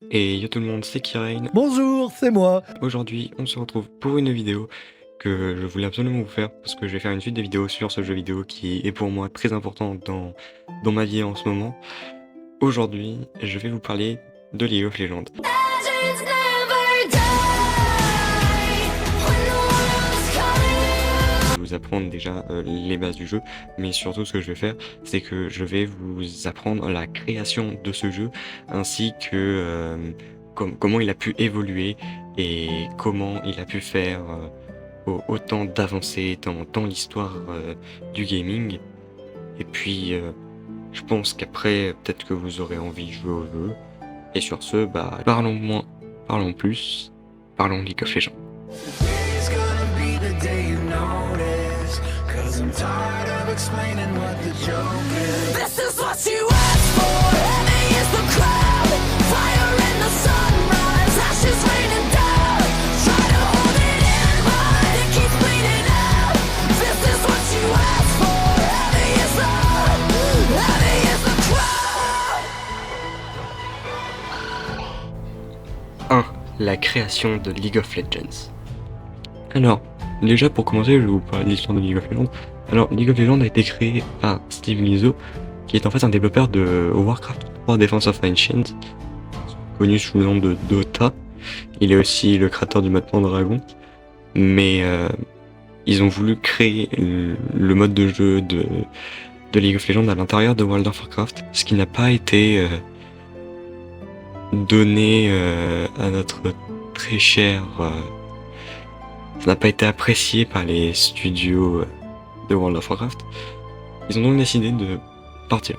Et yo tout le monde, c'est Kirain. Bonjour, c'est moi. Aujourd'hui, on se retrouve pour une vidéo que je voulais absolument vous faire parce que je vais faire une suite de vidéos sur ce jeu vidéo qui est pour moi très important dans ma vie en ce moment. Aujourd'hui, je vais vous parler de League of Legends. Je vais vous apprendre déjà les bases du jeu, mais surtout ce que je vais faire, c'est que je vais vous apprendre la création de ce jeu ainsi que comment il a pu évoluer et comment il a pu faire autant d'avancées dans l'histoire du gaming. Et puis je pense qu'après peut-être que vous aurez envie de jouer au jeu. Et sur ce, bah parlons moins, parlons plus, parlons League of Legends. I'm tired of explaining what the joke is. This is what you asked for. Heavy is the crowd. Fire in the sunrise. Ashes raining down. Try to hold it in, but it keeps bleeding out. This is what you asked for. Heavy is the crowd. 1. La création de League of Legends. Alors, déjà pour commencer, je vais vous parler de l'histoire de League of Legends. Alors, League of Legends a été créé par Steve Lizzo, qui est en fait un développeur de Warcraft 3 Defense of Ancients, connu sous le nom de Dota. Il est aussi le créateur du mode Pendragon. Mais ils ont voulu créer le mode de jeu de League of Legends à l'intérieur de World of Warcraft, ce qui n'a pas été donné à notre très cher... ça n'a pas été apprécié par les studios de World of Warcraft. Ils ont donc décidé de partir.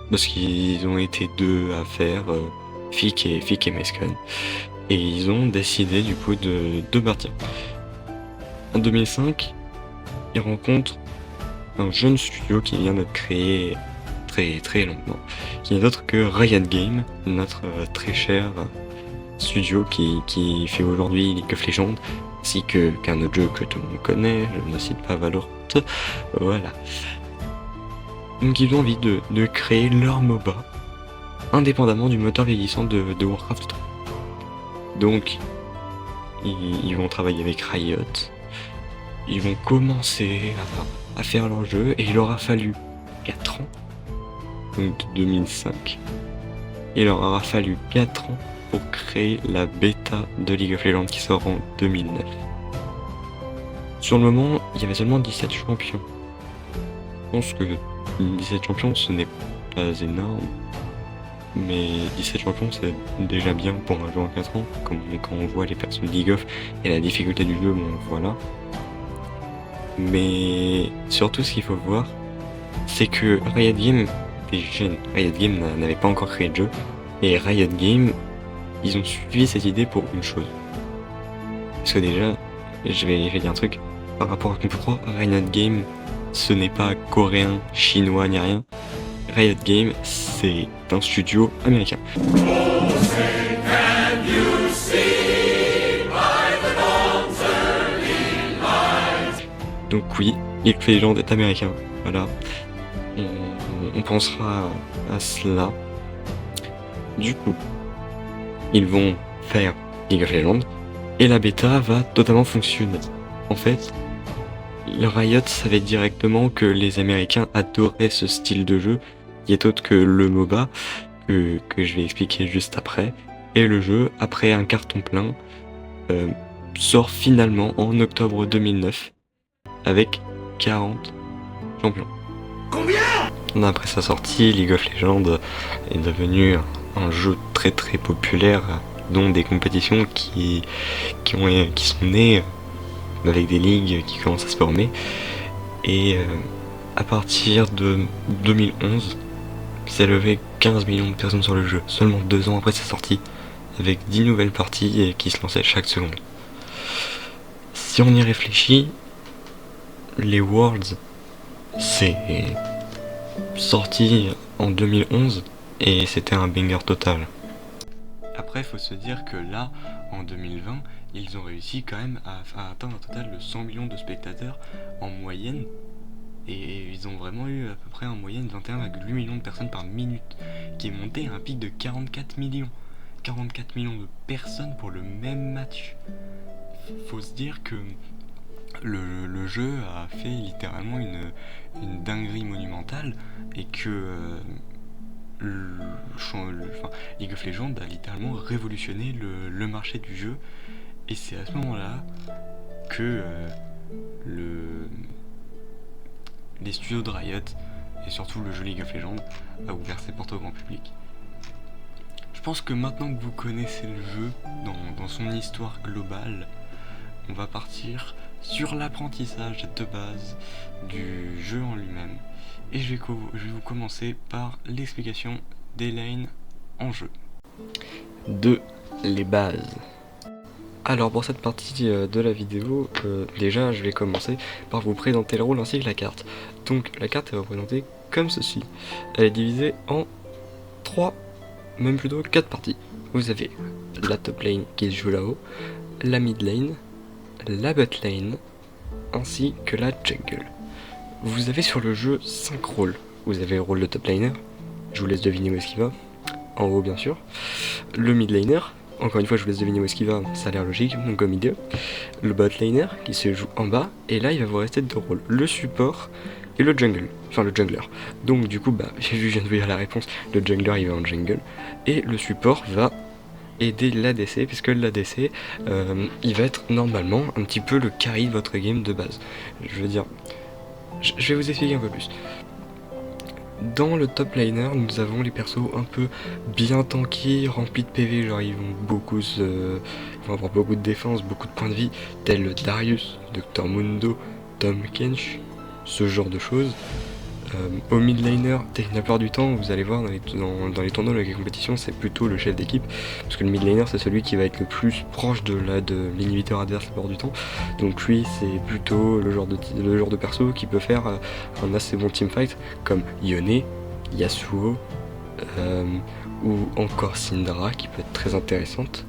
Parce qu'ils ont été deux à faire, Fick et Mescon. Et ils ont décidé du coup de partir. En 2005, ils rencontrent un jeune studio qui vient d'être créé très longuement. Qui n'est autre que Riot Games, notre très cher studio qui fait aujourd'hui League of Legends, ainsi qu'un autre jeu que tout le monde connaît, je ne cite pas Valorant, voilà. Donc ils ont envie de créer leur MOBA, indépendamment du moteur vieillissant de Warcraft 3. Donc, ils vont travailler avec Riot, ils vont commencer à faire leur jeu, et il leur a fallu 4 ans, donc 2005, il leur aura fallu 4 ans pour créer la bêta de League of Legends qui sort en 2009. Sur le moment, il y avait seulement 17 champions. Je pense que 17 champions, ce n'est pas énorme, mais 17 champions, c'est déjà bien pour un jeu en 4 ans. Quand on voit les persos de League of et la difficulté du jeu, bon voilà. Mais surtout, ce qu'il faut voir, c'est que Riot Games était jeune. Riot Games n'avait pas encore créé de jeu, et Riot Games, ils ont suivi cette idée pour une chose. Parce que déjà, je vais dire un truc, par rapport à pourquoi Riot Games, ce n'est pas coréen, chinois, ni rien. Riot Games, c'est un studio américain. Donc oui, League of Legends est américain, voilà. On pensera à cela. Du coup, ils vont faire League of Legends et la bêta va totalement fonctionner. En fait, le Riot savait directement que les Américains adoraient ce style de jeu, qui est autre que le MOBA, que je vais expliquer juste après. Et le jeu, après un carton plein, sort finalement en octobre 2009 avec 40 champions. Combien ? Après sa sortie, League of Legends est devenu un jeu très populaire, dont des compétitions qui sont nées avec des ligues qui commencent à se former. Et à partir de 2011, s'est levé 15 millions de personnes sur le jeu, seulement 2 ans après sa sortie, avec 10 nouvelles parties qui se lançaient chaque seconde. Si on y réfléchit, les Worlds, c'est sorti en 2011 et c'était un banger total. Après, faut se dire que là, en 2020, ils ont réussi quand même à atteindre un total de 100 millions de spectateurs en moyenne. Et ils ont vraiment eu à peu près en moyenne 21,8 millions de personnes par minute, qui est monté à un pic de 44 millions. 44 millions de personnes pour le même match. Faut se dire que le jeu a fait littéralement une dinguerie monumentale et que League of Legends a littéralement révolutionné le marché du jeu. Et c'est à ce moment-là que les studios de Riot et surtout le jeu League of Legends a ouvert ses portes au grand public. Je pense que maintenant que vous connaissez le jeu dans son histoire globale, on va partir sur l'apprentissage de base du jeu en lui-même. Et je vais vous commencer par l'explication des lanes en jeu. 2. Les bases. Alors pour cette partie de la vidéo, déjà je vais commencer par vous présenter le rôle ainsi que la carte. Donc la carte est représentée comme ceci. Elle est divisée en 3, même plutôt 4 parties. Vous avez la top lane qui se joue là-haut, la mid lane, la bot lane, ainsi que la jungle. Vous avez sur le jeu 5 rôles. Vous avez le rôle de top laner, je vous laisse deviner où est-ce qu'il va, en haut bien sûr. Le mid laner, encore une fois je vous laisse deviner où est-ce qu'il va, ça a l'air logique, donc au milieu. Le bot laner qui se joue en bas, et là il va vous rester 2 rôles, le support et le jungle, enfin le jungler. Donc du coup, je viens de vous dire la réponse, le jungler il va en jungle, et le support va aider l'ADC, puisque l'ADC il va être normalement un petit peu le carry de votre game de base. Je veux dire, je vais vous expliquer un peu plus. Dans le top laner, nous avons les persos un peu bien tankés, remplis de PV, genre ils vont avoir beaucoup de défense, beaucoup de points de vie, tels Darius, Dr Mundo, Tahm Kench, ce genre de choses. Au mid laner, la plupart du temps, vous allez voir dans les tournois avec les compétitions, c'est plutôt le chef d'équipe, parce que le mid laner c'est celui qui va être le plus proche de l'inhibiteur adverse la plupart du temps. Donc lui c'est plutôt le genre de perso qui peut faire un assez bon teamfight, comme Yone, Yasuo, ou encore Syndra qui peut être très intéressante.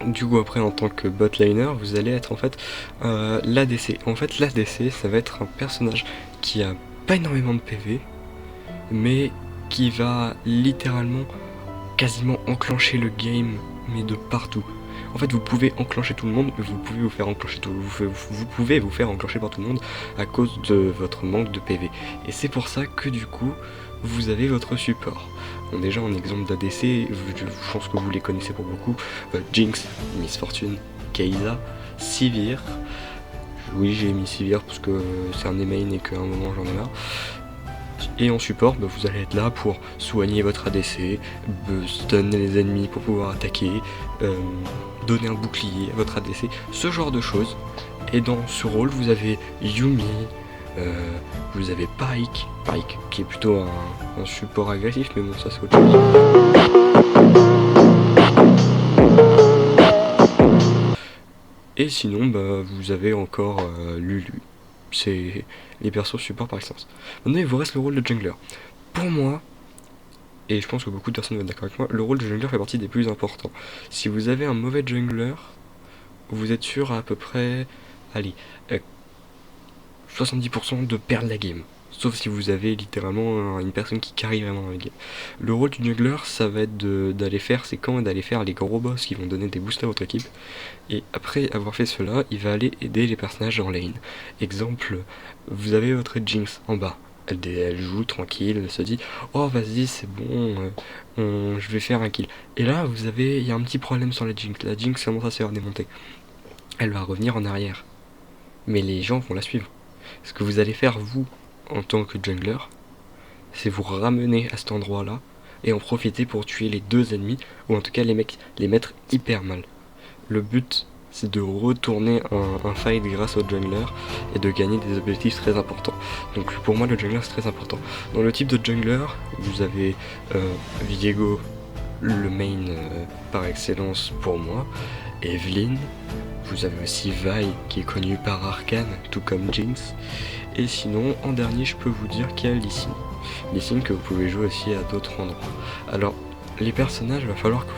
Du coup après en tant que bot laner vous allez être en fait l'ADC. En fait l'ADC ça va être un personnage qui a pas énormément de PV mais qui va littéralement quasiment enclencher le game mais de partout. En fait vous pouvez enclencher tout le monde mais vous pouvez vous faire enclencher par tout le monde à cause de votre manque de PV. Et c'est pour ça que du coup vous avez votre support. Bon, déjà en exemple d'ADC, je pense que vous les connaissez pour beaucoup, Jinx, Miss Fortune, Kai'Sa, Sivir. Oui j'ai mis Sivir parce que c'est un des mains et qu'à un moment j'en ai marre. Et en support, vous allez être là pour soigner votre ADC, stun les ennemis pour pouvoir attaquer, donner un bouclier à votre ADC, ce genre de choses. Et dans ce rôle vous avez Yuumi, vous avez Pyke qui est plutôt un support agressif, mais bon ça c'est autre chose. Et sinon vous avez encore Lulu, c'est les persos support par excellence. Maintenant il vous reste le rôle de jungler. Pour moi, et je pense que beaucoup de personnes vont être d'accord avec moi, le rôle de jungler fait partie des plus importants. Si vous avez un mauvais jungler, vous êtes sûr à peu près, allez, 70% de perdre la game. Sauf si vous avez littéralement une personne qui carry vraiment dans la game. Le rôle du jungler, ça va être d'aller faire ses camps et d'aller faire les gros boss qui vont donner des boosts à votre équipe. Et après avoir fait cela, il va aller aider les personnages en lane. Exemple, vous avez votre Jinx en bas. Elle joue tranquille, elle se dit oh vas-y c'est bon, je vais faire un kill. Et là il y a un petit problème sur la Jinx commence à se faire démonter. Elle va revenir en arrière. Mais les gens vont la suivre. Ce que vous allez faire vous en tant que jungler, c'est vous ramener à cet endroit là et en profiter pour tuer les deux ennemis, ou en tout cas les mettre hyper mal. Le but c'est de retourner un fight grâce au jungler et de gagner des objectifs très importants. Donc pour moi le jungler c'est très important. Dans le type de jungler, vous avez Viego, le main par excellence pour moi, Evelynn, vous avez aussi Vi qui est connu par Arcane, tout comme Jinx. Et sinon en dernier je peux vous dire qu'il y a Lee Sin. Lee Sin que vous pouvez jouer aussi à d'autres endroits. Alors les personnages, il va falloir que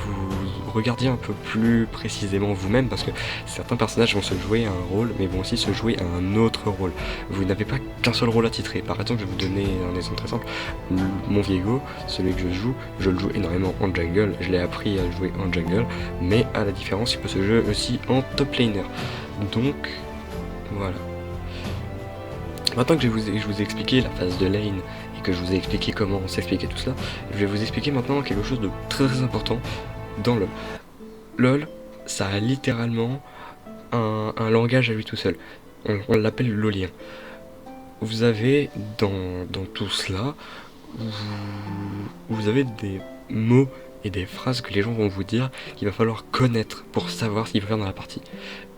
regardez un peu plus précisément vous-même, parce que certains personnages vont se jouer à un rôle, mais vont aussi se jouer à un autre rôle. Vous n'avez pas qu'un seul rôle à titrer. Par exemple, je vais vous donner un exemple très simple. Mon Viego, celui que je le joue énormément en jungle, je l'ai appris à jouer en jungle, mais à la différence, il peut se jouer aussi en top laner. Donc, voilà. Maintenant que je vous ai expliqué la phase de lane, et que je vous ai expliqué comment s'expliquer tout cela, je vais vous expliquer maintenant quelque chose de très important dans LoL. LoL, ça a littéralement un langage à lui tout seul. On l'appelle lolien. Vous avez dans tout cela, vous avez des mots et des phrases que les gens vont vous dire qu'il va falloir connaître pour savoir ce qu'il faut faire dans la partie.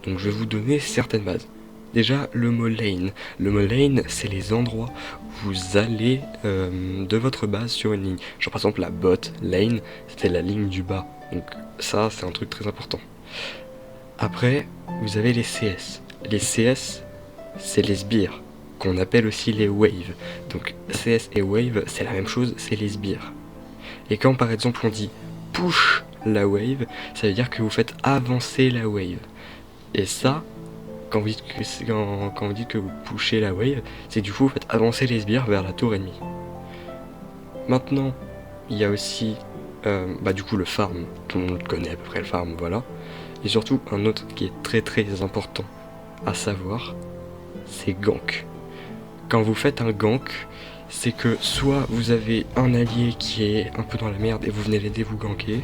Donc je vais vous donner certaines bases. Déjà, le mot lane. Le mot lane, c'est les endroits où vous allez de votre base sur une ligne. Genre par exemple la bot lane, c'était la ligne du bas. Donc ça, c'est un truc très important. Après, vous avez les CS. Les CS, c'est les sbires, qu'on appelle aussi les waves. Donc CS et wave, c'est la même chose, c'est les sbires. Et quand par exemple on dit push la wave, ça veut dire que vous faites avancer la wave. Et ça, quand vous dites que vous pushez la wave, c'est du coup vous faites avancer les sbires vers la tour ennemie. Maintenant, il y a aussi du coup le farm, tout le monde connaît à peu près le farm, voilà. Et surtout un autre qui est très très important à savoir, c'est gank. Quand vous faites un gank, c'est que soit vous avez un allié qui est un peu dans la merde et vous venez l'aider, vous ganker,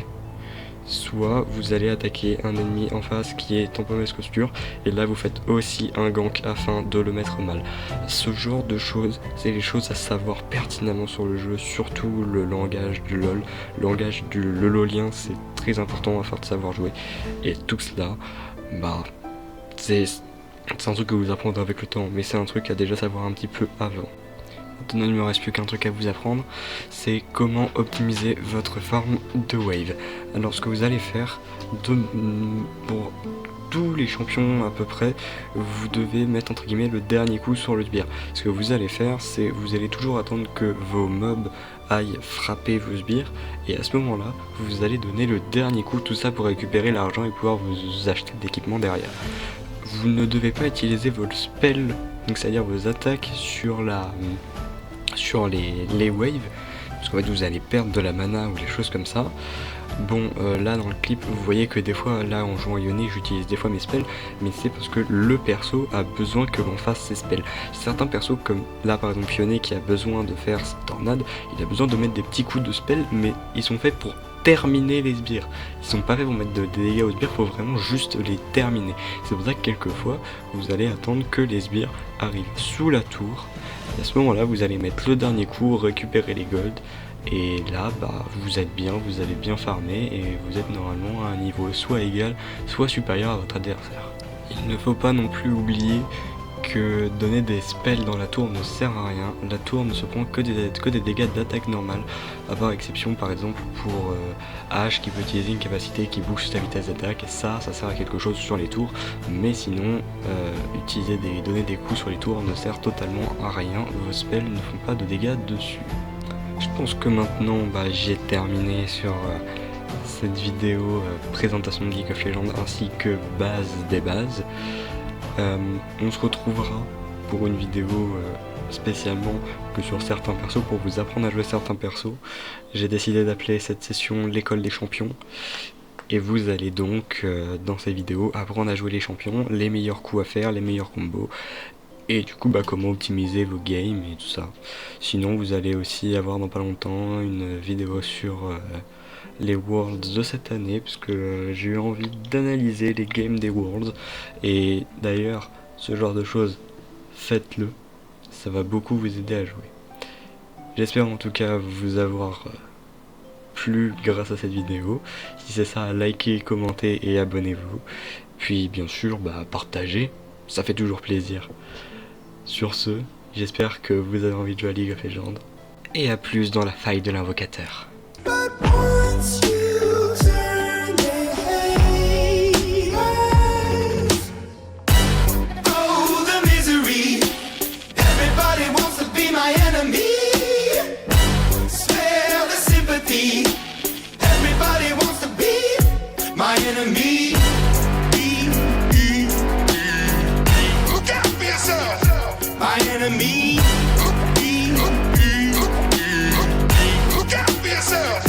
soit vous allez attaquer un ennemi en face qui est en mauvaise posture, et là vous faites aussi un gank afin de le mettre mal. Ce genre de choses, c'est les choses à savoir pertinemment sur le jeu, surtout le langage du LoL. Le langage du lolien, c'est très important afin de savoir jouer. Et tout cela, c'est un truc que vous apprendrez avec le temps, mais c'est un truc à déjà savoir un petit peu avant. Maintenant il ne me reste plus qu'un truc à vous apprendre, c'est comment optimiser votre farm de wave. Alors ce que vous allez faire, pour tous les champions à peu près, vous devez mettre entre guillemets le dernier coup sur le sbire. Ce que vous allez faire, c'est vous allez toujours attendre que vos mobs aillent frapper vos sbires, et à ce moment là, vous allez donner le dernier coup, tout ça pour récupérer l'argent et pouvoir vous acheter de l'équipement derrière. Vous ne devez pas utiliser vos spells, donc c'est à dire vos attaques sur les waves, parce qu'en fait vous allez perdre de la mana ou des choses comme ça. Bon, là dans le clip vous voyez que des fois, là en jouant Yone, j'utilise des fois mes spells, mais c'est parce que le perso a besoin que l'on fasse ses spells. Certains persos, comme là par exemple Yone qui a besoin de faire cette tornade, il a besoin de mettre des petits coups de spells, mais ils sont faits pour terminer les sbires. Ils sont pas faits pour mettre des dégâts aux sbires, faut vraiment juste les terminer. C'est pour ça que quelquefois vous allez attendre que les sbires arrivent sous la tour, et à ce moment là vous allez mettre le dernier coup, récupérer les golds, et là vous êtes bien, vous allez bien farmer, et vous êtes normalement à un niveau soit égal soit supérieur à votre adversaire. Il ne faut pas non plus oublier que donner des spells dans la tour ne sert à rien. La tour ne se prend que des dégâts d'attaque normale, à part exception par exemple pour H qui peut utiliser une capacité qui booste sa vitesse d'attaque, et ça sert à quelque chose sur les tours, mais sinon donner des coups sur les tours ne sert totalement à rien, vos spells ne font pas de dégâts dessus. Je pense que maintenant j'ai terminé sur cette vidéo présentation de League of Legends ainsi que base des bases. On se retrouvera pour une vidéo spécialement que sur certains persos, pour vous apprendre à jouer certains persos. J'ai décidé d'appeler cette session l'école des champions, et vous allez donc dans ces vidéos apprendre à jouer les champions, les meilleurs coups à faire, les meilleurs combos, et du coup comment optimiser vos games et tout ça. Sinon vous allez aussi avoir dans pas longtemps une vidéo sur les Worlds de cette année, parce que j'ai eu envie d'analyser les games des Worlds, et d'ailleurs ce genre de choses, faites-le, ça va beaucoup vous aider à jouer. J'espère en tout cas vous avoir plu grâce à cette vidéo. Si c'est ça, likez, commentez et abonnez-vous. Puis bien sûr partagez, ça fait toujours plaisir. Sur ce, j'espère que vous avez envie de jouer à League of Legends, et à plus dans la faille de l'invocateur. my enemy. Look out for yourself, my enemy. Look out for yourself.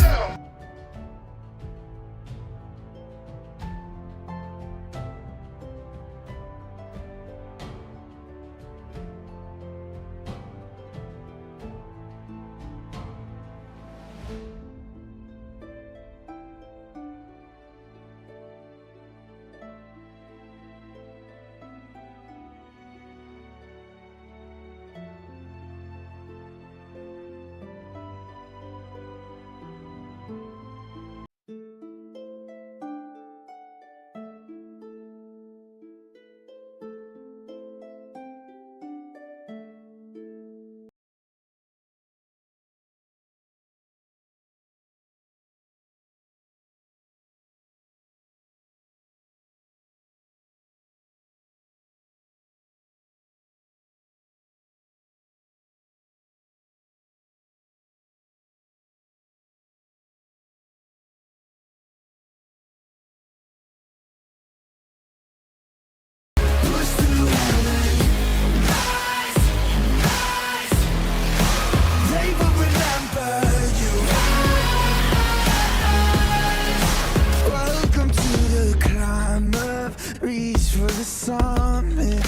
Reach for the summit.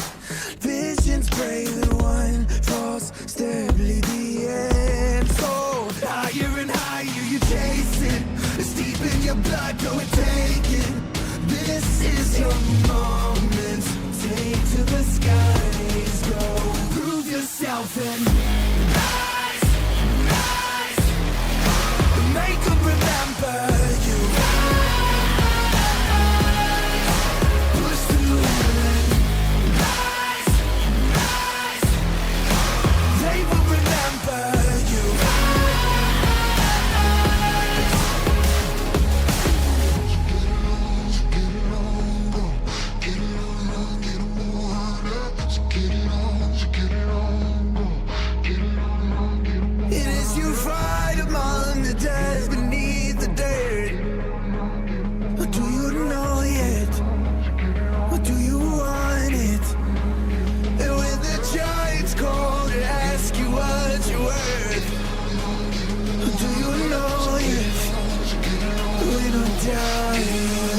Visions brave and one false step lead the end. So higher and higher you chase it. It's deep in your blood, go and take it. This is your moment. Take to the skies, go. Prove yourself and rise, rise. Make them remember you. Die.